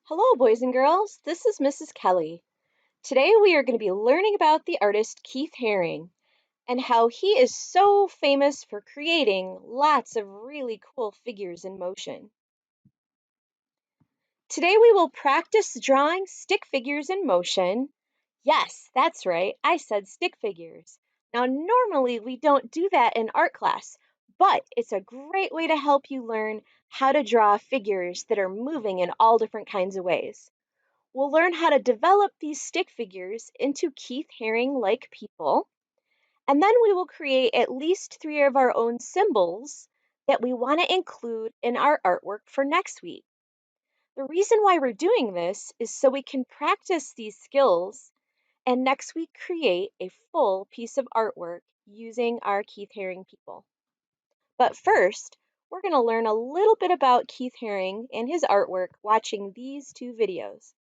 Hello, boys and girls. This is Mrs. Kelly. Today we are going to be learning about the artist Keith Haring and how he is so famous for creating lots of really cool figures in motion. Today we will practice drawing stick figures in motion. Yes, that's right, I said stick figures. Now, normally we don't do that in art class, but it's a great way to help you learn how to draw figures that are moving in all different kinds of ways. We'll learn how to develop these stick figures into Keith Haring-like people, and then we will create at least 3 of our own symbols that we want to include in our artwork for next week. The reason why we're doing this is so we can practice these skills and next week create a full piece of artwork using our Keith Haring people. But first, we're going to learn a little bit about Keith Haring and his artwork watching these 2 videos.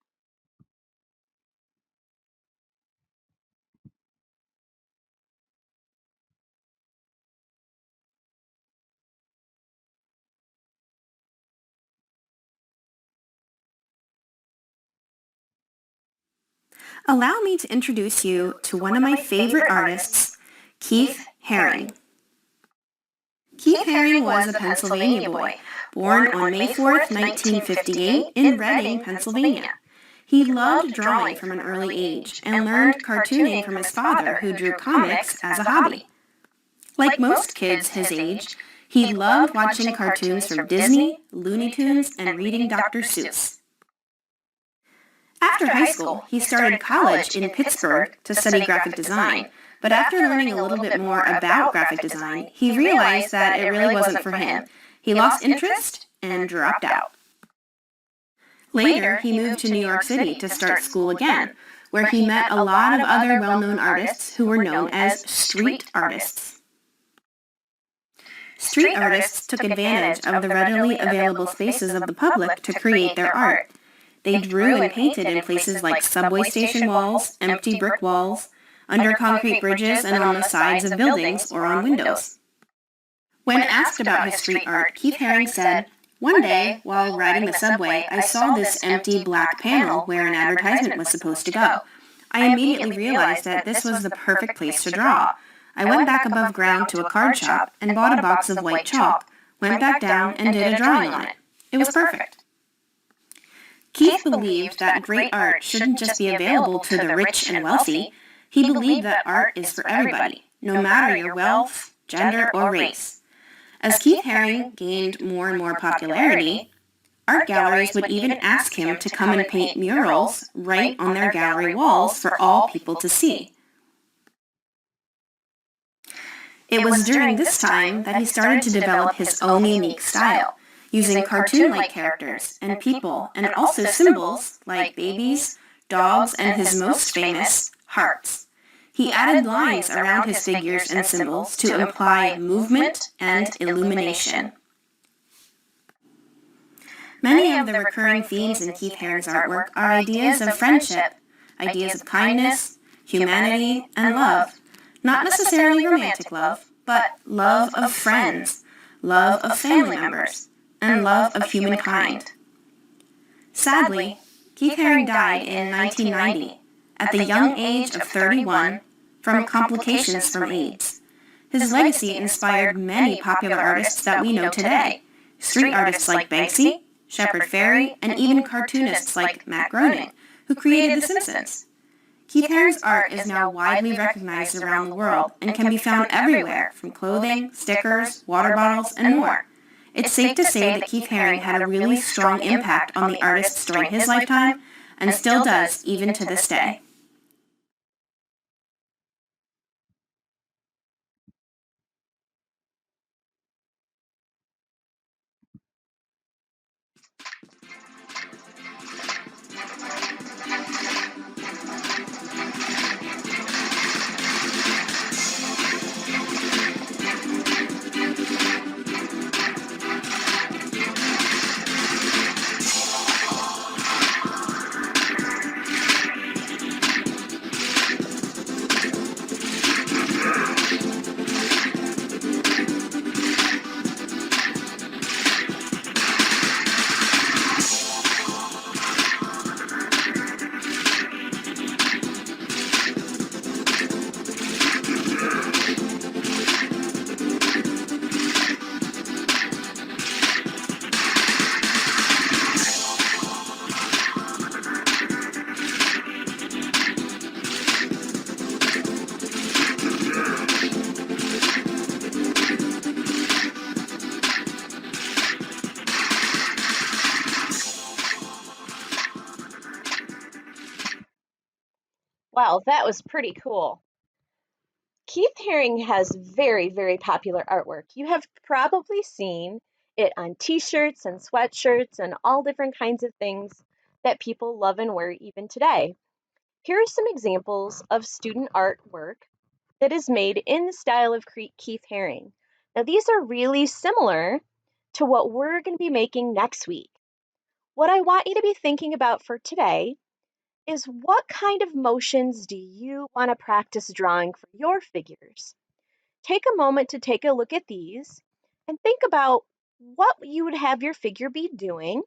Allow me to introduce you to one of my favorite artists, Keith Haring. Keith Haring was a Pennsylvania boy, born on May 4th, 1958 in Reading, Pennsylvania. He loved drawing from an early age and learned cartooning from his father, who drew comics as a hobby. Like most kids his age, he loved watching cartoons from Disney, Looney Tunes, and reading Dr. Seuss. After high school, he started college in Pittsburgh to study graphic design, but after learning a little bit more about graphic design, he realized that it really wasn't for him. He lost interest and dropped out. Later, he moved to New York City to start school again, where he met a lot of other well-known artists who were known as street artists. Street artists took advantage of the readily available spaces of the public to create their art. They drew and painted in places like subway station walls, empty brick walls, under concrete bridges, and on the sides of buildings or on windows. When asked about his street art, Keith Haring said, "One day, while riding the subway, I saw this empty black panel where an advertisement was supposed to go. I immediately realized that this was the perfect place to draw. I went back above ground to a card shop and bought a box of white chalk, went back down and did a drawing on it. It was perfect." Keith believed that great art shouldn't just be available to the rich and wealthy. He believed that art is for everybody, no matter your wealth, gender, or race. As Keith Haring gained more and more popularity, art galleries would even ask him to come and paint murals right on their gallery walls for all people to see. It was during this time that he started to develop his own unique style, using cartoon-like characters and people, and also symbols like babies, dogs, and his most famous, hearts. He added lines around his figures and symbols to imply movement and illumination. Many of the recurring themes in Keith Haring's artwork are ideas of friendship, ideas of kindness, humanity, and love. Not necessarily romantic love, but love of friends, love of family members, and love of humankind. Sadly, Keith Haring died in 1990 at the young age of 31 from complications from AIDS. His legacy inspired many popular artists that we know today, street artists like Banksy, Shepard Fairey, and even cartoonists like Matt Groening, who created The Simpsons. Keith Haring's art is now widely recognized around the world and can be found everywhere, from clothing, stickers, water bottles, and more. It's safe to say that Keith Haring had a really strong impact on the artists during his lifetime, and still does even to this day. Wow, that was pretty cool. Keith Haring has very, very popular artwork. You have probably seen it on t-shirts and sweatshirts and all different kinds of things that people love and wear even today. Here are some examples of student artwork that is made in the style of Keith Haring. Now, these are really similar to what we're going to be making next week. What I want you to be thinking about for today is what kind of motions do you want to practice drawing for your figures? Take a moment to take a look at these and think about what you would have your figure be doing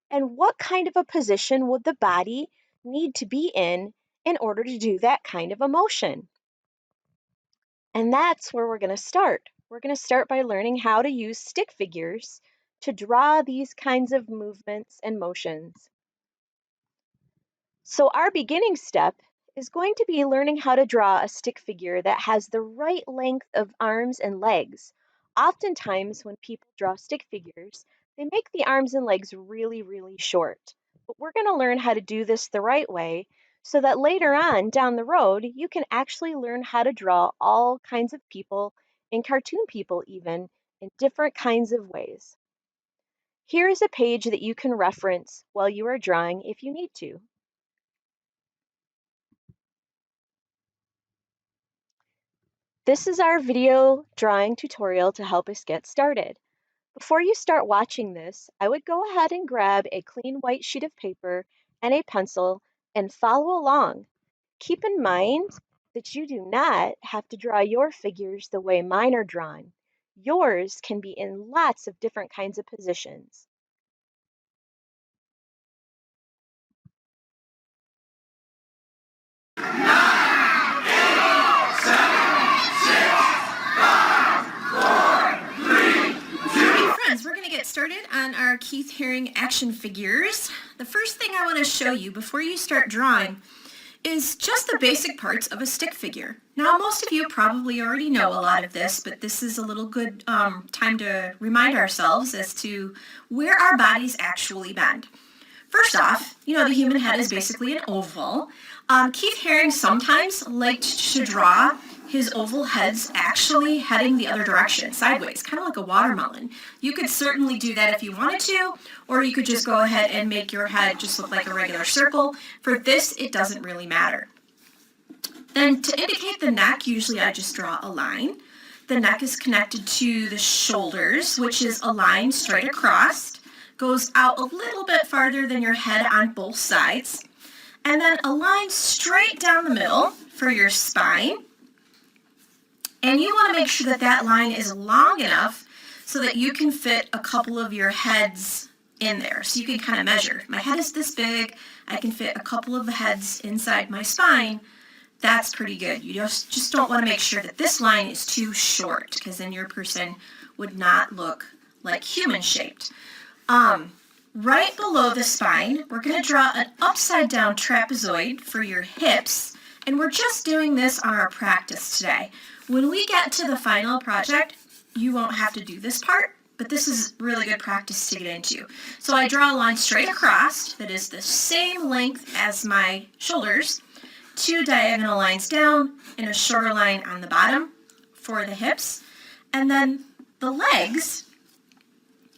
and what kind of a position would the body need to be in order to do that kind of a motion. And that's where we're going to start. We're going to start by learning how to use stick figures to draw these kinds of movements and motions. So our beginning step is going to be learning how to draw a stick figure that has the right length of arms and legs. Oftentimes when people draw stick figures, they make the arms and legs really, really short. But we're going to learn how to do this the right way so that later on down the road, you can actually learn how to draw all kinds of people and cartoon people even in different kinds of ways. Here is a page that you can reference while you are drawing if you need to. This is our video drawing tutorial to help us get started. Before you start watching this, I would go ahead and grab a clean white sheet of paper and a pencil and follow along. Keep in mind that you do not have to draw your figures the way mine are drawn. Yours can be in lots of different kinds of positions. We're going to get started on our Keith Haring action figures. The first thing I want to show you before you start drawing is just the basic parts of a stick figure. Now, most of you probably already know a lot of this, but this is a little good time to remind ourselves as to where our bodies actually bend. First off, the human head is basically an oval. Keith Haring sometimes liked to draw his oval heads actually heading the other direction, sideways, kind of like a watermelon. You could certainly do that if you wanted to, or you could just go ahead and make your head just look like a regular circle. For this, it doesn't really matter. Then to indicate the neck, usually I just draw a line. The neck is connected to the shoulders, which is a line straight across. Goes out a little bit farther than your head on both sides. And then a line straight down the middle for your spine. And you want to make sure that that line is long enough so that you can fit a couple of your heads in there. So you can kind of measure. My head is this big. I can fit a couple of the heads inside my spine. That's pretty good. You just don't want to make sure that this line is too short, because then your person would not look like human-shaped. Right below the spine, we're going to draw an upside down trapezoid for your hips, and we're just doing this on our practice today. When we get to the final project, you won't have to do this part, but this is really good practice to get into. So I draw a line straight across that is the same length as my shoulders, 2 diagonal lines down, and a shorter line on the bottom for the hips, and then the legs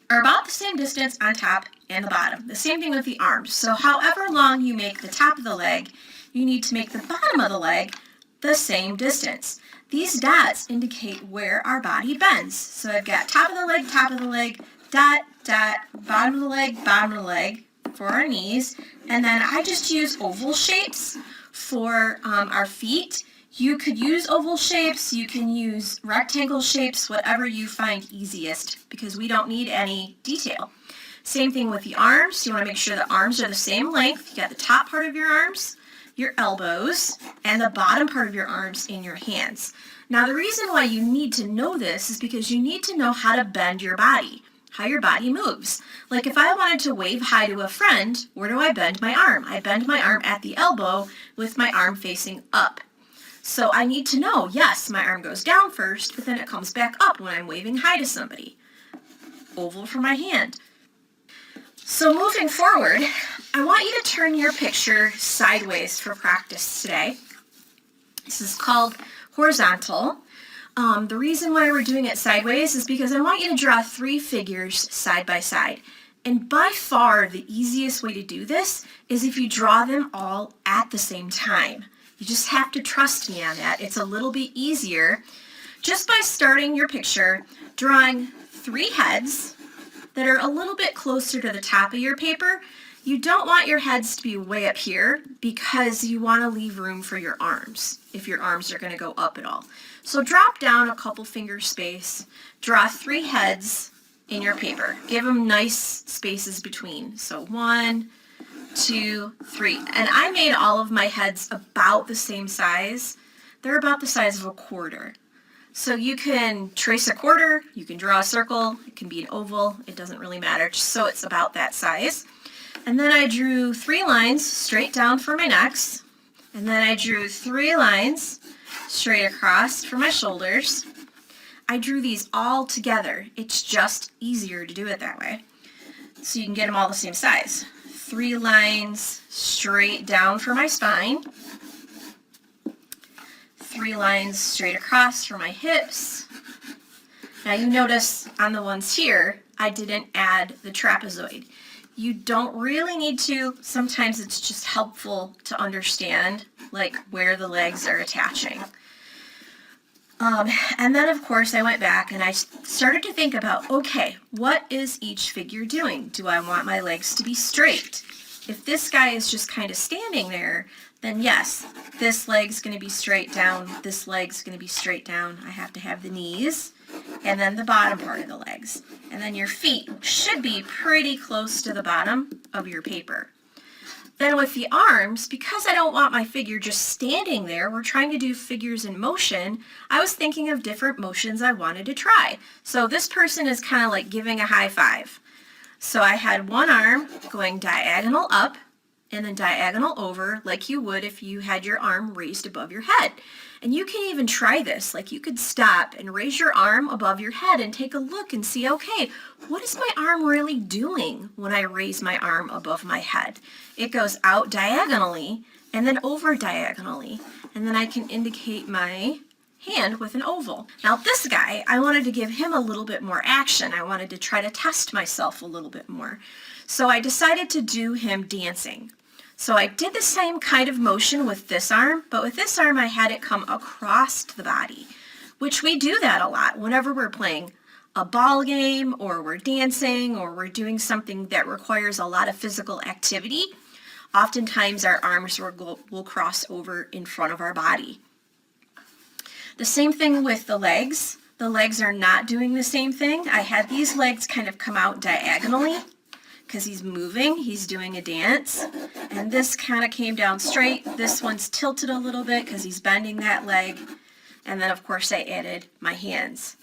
are about the same distance on top and the bottom. The same thing with the arms. So however long you make the top of the leg, you need to make the bottom of the leg the same distance. These dots indicate where our body bends. So I've got top of the leg, dot, dot, bottom of the leg for our knees. And then I just use oval shapes for our feet. You could use oval shapes, you can use rectangle shapes, whatever you find easiest, because we don't need any detail. Same thing with the arms. You want to make sure the arms are the same length. You got the top part of your arms, your elbows, and the bottom part of your arms in your hands. Now, the reason why you need to know this is because you need to know how to bend your body, how your body moves. Like if I wanted to wave hi to a friend, where do I bend my arm? I bend my arm at the elbow with my arm facing up. So I need to know, yes, my arm goes down first, but then it comes back up when I'm waving hi to somebody. Oval for my hand. So moving forward, I want you to turn your picture sideways for practice today. This is called horizontal. The reason why we're doing it sideways is because I want you to draw 3 figures side by side. And by far the easiest way to do this is if you draw them all at the same time. You just have to trust me on that. It's a little bit easier just by starting your picture, drawing 3 heads that are a little bit closer to the top of your paper. You don't want your heads to be way up here because you want to leave room for your arms if your arms are going to go up at all. So drop down a couple finger space, draw 3 heads in your paper. Give them nice spaces between. So 1, 2, 3. And I made all of my heads about the same size. They're about the size of a quarter. So you can trace a quarter, you can draw a circle, it can be an oval, it doesn't really matter, just so it's about that size. And then I drew 3 lines straight down for my necks, and then I drew 3 lines straight across for my shoulders. I drew these all together. It's just easier to do it that way. So you can get them all the same size. 3 lines straight down for my spine. 3 lines straight across for my hips. Now you notice on the ones here, I didn't add the trapezoid. You don't really need to. Sometimes it's just helpful to understand like where the legs are attaching. And then of course I went back and I started to think about, okay, what is each figure doing? Do I want my legs to be straight? If this guy is just kind of standing there, then yes, this leg's going to be straight down, this leg's going to be straight down. I have to have the knees and then the bottom part of the legs. And then your feet should be pretty close to the bottom of your paper. Then with the arms, because I don't want my figure just standing there, we're trying to do figures in motion, I was thinking of different motions I wanted to try. So this person is kind of like giving a high five. So I had one arm going diagonal up and then diagonal over like you would if you had your arm raised above your head. And you can even try this, like you could stop and raise your arm above your head and take a look and see, okay, what is my arm really doing when I raise my arm above my head? It goes out diagonally and then over diagonally, and then I can indicate my hand with an oval. Now this guy, I wanted to give him a little bit more action. I wanted to try to test myself a little bit more. So I decided to do him dancing. So I did the same kind of motion with this arm, but with this arm I had it come across the body, which we do that a lot whenever we're playing a ball game or we're dancing or we're doing something that requires a lot of physical activity. Oftentimes our arms will cross over in front of our body. The same thing with the legs. The legs are not doing the same thing. I had these legs kind of come out diagonally because he's moving, he's doing a dance, and this kind of came down straight. This one's tilted a little bit because he's bending that leg, and then of course I added my hands.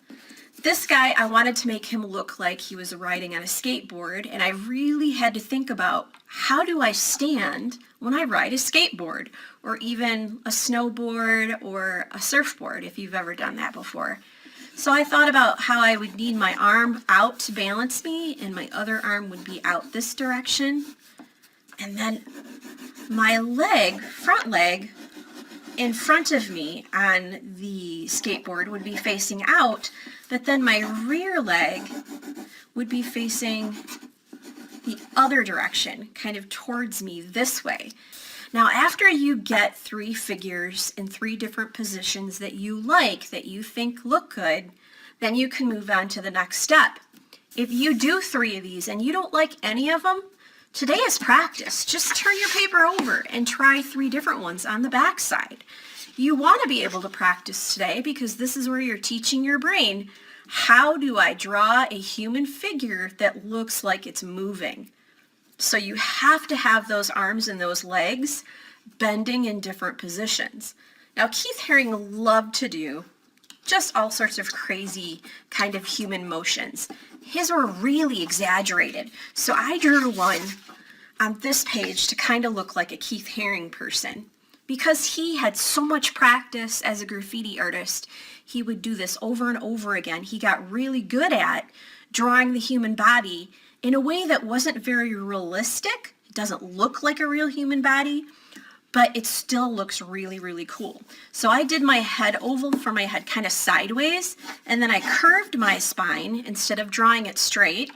This guy, I wanted to make him look like he was riding on a skateboard, and I really had to think about how do I stand when I ride a skateboard or even a snowboard or a surfboard if you've ever done that before. So I thought about how I would need my arm out to balance me and my other arm would be out this direction. And then my leg, front leg, in front of me on the skateboard would be facing out, but then my rear leg would be facing the other direction, kind of towards me this way. Now, after you get 3 figures in 3 different positions that you like, that you think look good, then you can move on to the next step. If you do 3 of these and you don't like any of them, today is practice. Just turn your paper over and try 3 different ones on the back side. You want to be able to practice today because this is where you're teaching your brain, how do I draw a human figure that looks like it's moving? So you have to have those arms and those legs bending in different positions. Now, Keith Haring loved to do just all sorts of crazy kind of human motions. His were really exaggerated. So I drew one on this page to kind of look like a Keith Haring person. Because he had so much practice as a graffiti artist, he would do this over and over again. He got really good at drawing the human body in a way that wasn't very realistic. It doesn't look like a real human body, but it still looks really, really cool. So I did my head oval for my head kind of sideways, and then I curved my spine instead of drawing it straight.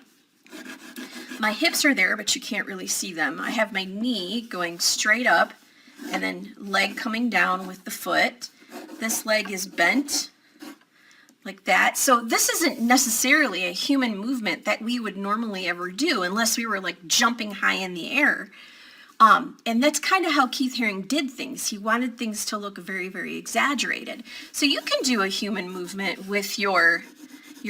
My hips are there, but you can't really see them. I have my knee going straight up and then leg coming down with the foot. This leg is bent like that. So this isn't necessarily a human movement that we would normally ever do unless we were like jumping high in the air. And that's kind of how Keith Haring did things. He wanted things to look very, very exaggerated. So you can do a human movement with your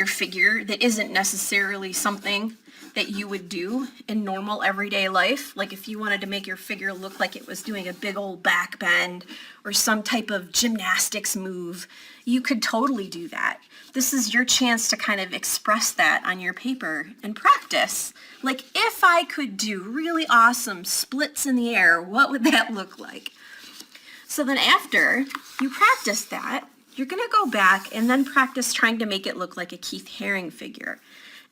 figure that isn't necessarily something that you would do in normal everyday life. Like if you wanted to make your figure look like it was doing a big old back bend or some type of gymnastics move, you could totally do that. This is your chance to kind of express that on your paper and practice. Like if I could do really awesome splits in the air, what would that look like? So then after you practice that, you're gonna go back and then practice trying to make it look like a Keith Haring figure.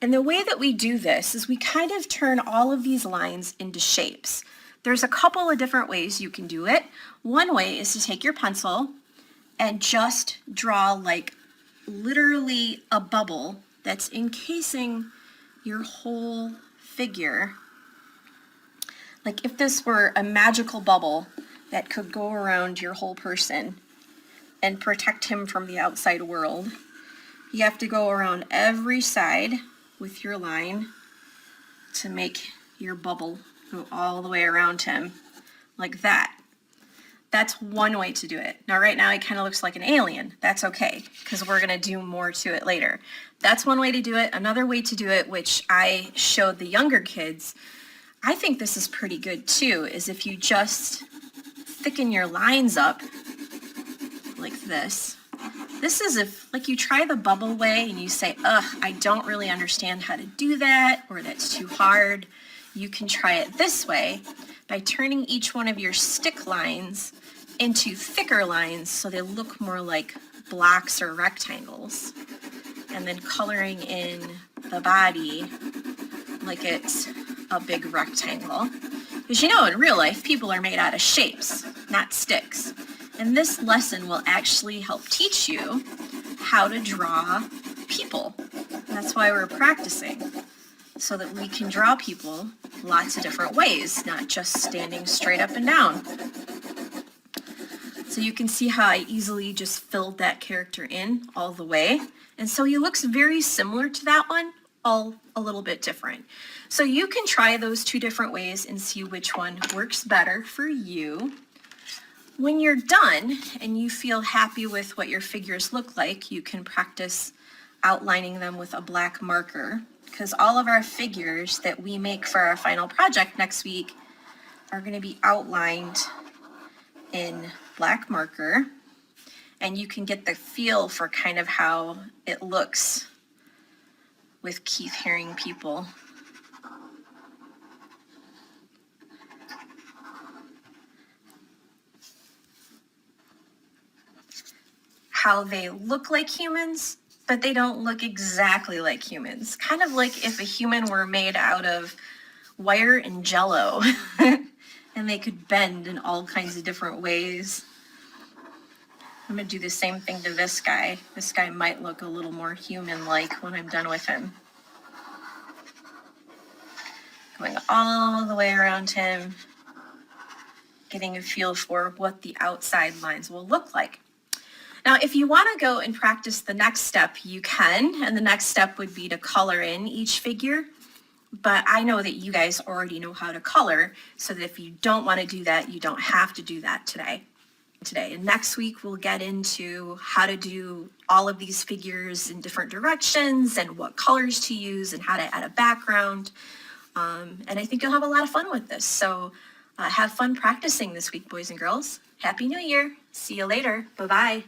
And the way that we do this is we kind of turn all of these lines into shapes. There's a couple of different ways you can do it. One way is to take your pencil and just draw like literally a bubble that's encasing your whole figure. Like if this were a magical bubble that could go around your whole person and protect him from the outside world, you have to go around every side with your line to make your bubble go all the way around him like that. That's one way to do it. Now right now he kind of looks like an alien. That's okay, because we're gonna do more to it later. That's one way to do it. Another way to do it, which I showed the younger kids, I think this is pretty good too, is if you just thicken your lines up like this. This is if, like, you try the bubble way and you say, ugh, I don't really understand how to do that, or that's too hard. You can try it this way by turning each one of your stick lines into thicker lines so they look more like blocks or rectangles, and then coloring in the body like it's a big rectangle. Because you know, in real life, people are made out of shapes, not sticks. And this lesson will actually help teach you how to draw people. And that's why we're practicing, so that we can draw people lots of different ways, not just standing straight up and down. So you can see how I easily just filled that character in all the way. And so he looks very similar to that one, all a little bit different. So you can try those two different ways and see which one works better for you. When you're done and you feel happy with what your figures look like, you can practice outlining them with a black marker, because all of our figures that we make for our final project next week are going to be outlined in black marker, and you can get the feel for kind of how it looks with Keith Haring people. How they look like humans, but they don't look exactly like humans. Kind of like if a human were made out of wire and jello and they could bend in all kinds of different ways. I'm gonna do the same thing to this guy. This guy might look a little more human-like when I'm done with him. Going all the way around him, getting a feel for what the outside lines will look like. Now, if you want to go and practice the next step, you can, and the next step would be to color in each figure. But I know that you guys already know how to color, so that if you don't want to do that, you don't have to do that today. And next week, we'll get into how to do all of these figures in different directions and what colors to use and how to add a background. And I think you'll have a lot of fun with this. So have fun practicing this week, boys and girls. Happy New Year. See you later. Bye-bye.